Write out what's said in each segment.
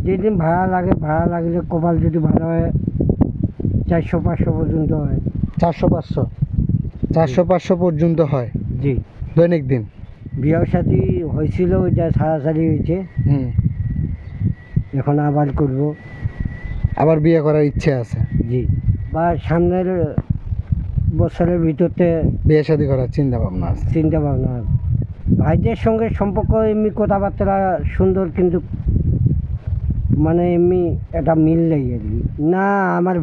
যেদিন ভাড়া লাগলে কপাল যদি ভালো হয় 400-500 পর্যন্ত হয়। 400-500 পর্যন্ত হয় জি। দৈনিক দিন। বিয়ের সাথে হয়েছিল, ওইটা সারাসারি হয়েছে, এখন আবার করব। আবার বিয়ে করার ইচ্ছে আছে? জি, বা সামনের বছরের ভিতরতে বিয়ে শাদী করার চিন্তা ভাবনা আছে? চিন্তা ভাবনা আছে। ভাইদের সঙ্গে সম্পর্ক এমনি কথাবার্তা সুন্দর, কিন্তু মানে এমনি একটা মিল নেই আর কি। না, আমার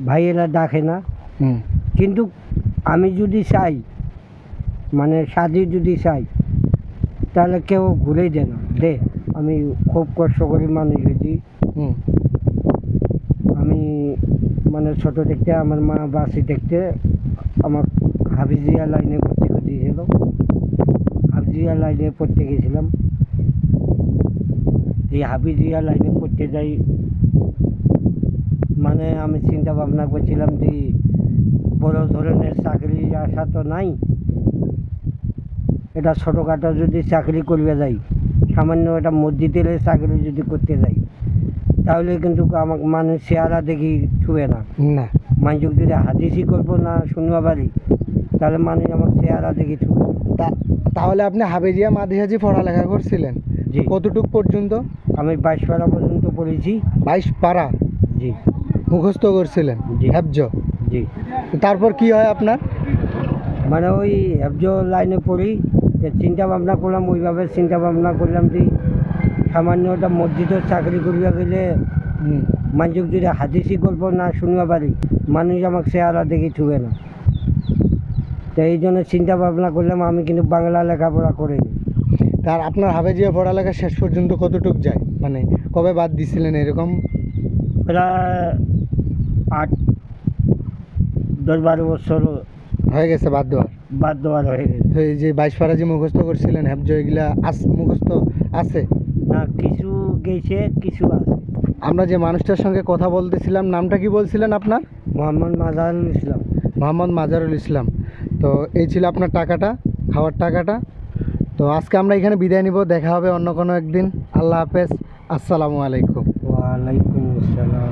ভাইয়েরা ডাকে না, কিন্তু আমি যদি চাই, মানে শাদি যদি চাই, তাহলে কেউ ঘুরে দেয় না। আমি খুব কষ্ট করি মানুষ হয়েছি। আমি মানে ছোটো দেখতে আমার মা বাসি দেখতে আমার হাফিজিয়া লাইনে ভর্তি করে দিয়েছিল। হাফিজিয়া লাইনে পড়তে গেছিলাম। এই হাফিজিয়া লাইনে পড়তে যাই, মানে আমি চিন্তা ভাবনা করছিলাম যে বড় ধরনের চাকরি আশা তো নাই, এটা ছোটোখাটো যদি চাকরি করবে যাই, সামান্য একটা মসজিদের চাকরি যদি করতে যাই, তাহলে কিন্তু আমাকে মানুষ চেহারা দেখি ছুঁয়ে না। মানুষ যদি হাদিসি গল্প না শুনবা পারি, তাহলে মানুষ আমার চেহারা দেখি ছুঁয়ে। তাহলে আপনি হাফিজিয়া মাদ্রাসায় পড়ালেখা করছিলেন? জি। কতটুক পর্যন্ত? আমি 22 পারা পর্যন্ত পড়েছি। 22 পারা? জি। মুখস্থ করছিলেন? জি। হেফজ? জি। তারপর কি হয় আপনার? মানে ওই হেফজ লাইনে পড়ি, চিন্তা ভাবনা করলাম, ওইভাবে চিন্তা ভাবনা করলাম যে সামান্য একটা মসজিদের চাকরি করিয়া গেলে মানুষ যদি হাদিসি গল্প না শুনবা পারি, মানুষ আমাকে চেহারা দেখি ছুঁয়ে না। তো এই জন্য চিন্তা ভাবনা করলাম, আমি কিন্তু বাংলা লেখাপড়া করিনি। তার আপনার হাফিজিয়া পড়ালেখা শেষ পর্যন্ত কতটুক যায়, মানে কবে বাদ দিছিলেন এরকম? প্রায় 8-10-12 বছর হয়ে গেছে বাদ দেওয়ার হয়ে গেছে। তো এই যে 22 পারা যে মুখস্থ করছিলেন হেফজ, এগুলা মুখস্থ আছে না, কিছু গেছে, কিছু আছে। আমরা যে মানুষটার সঙ্গে কথা বলতেছিলাম, নামটা কি বলছিলেন আপনার? মোহাম্মদ মাজারুল ইসলাম। মোহাম্মদ মাজারুল ইসলাম। তো এই ছিল আপনার টাকাটা, খাওয়ার টাকাটা। তো আজকে আমরা এখানে বিদায় নিব, দেখা হবে অন্য কোনো একদিন। আল্লাহ হাফেজ, আসসালামু আলাইকুম। ওয়ালাইকুম আসসালাম।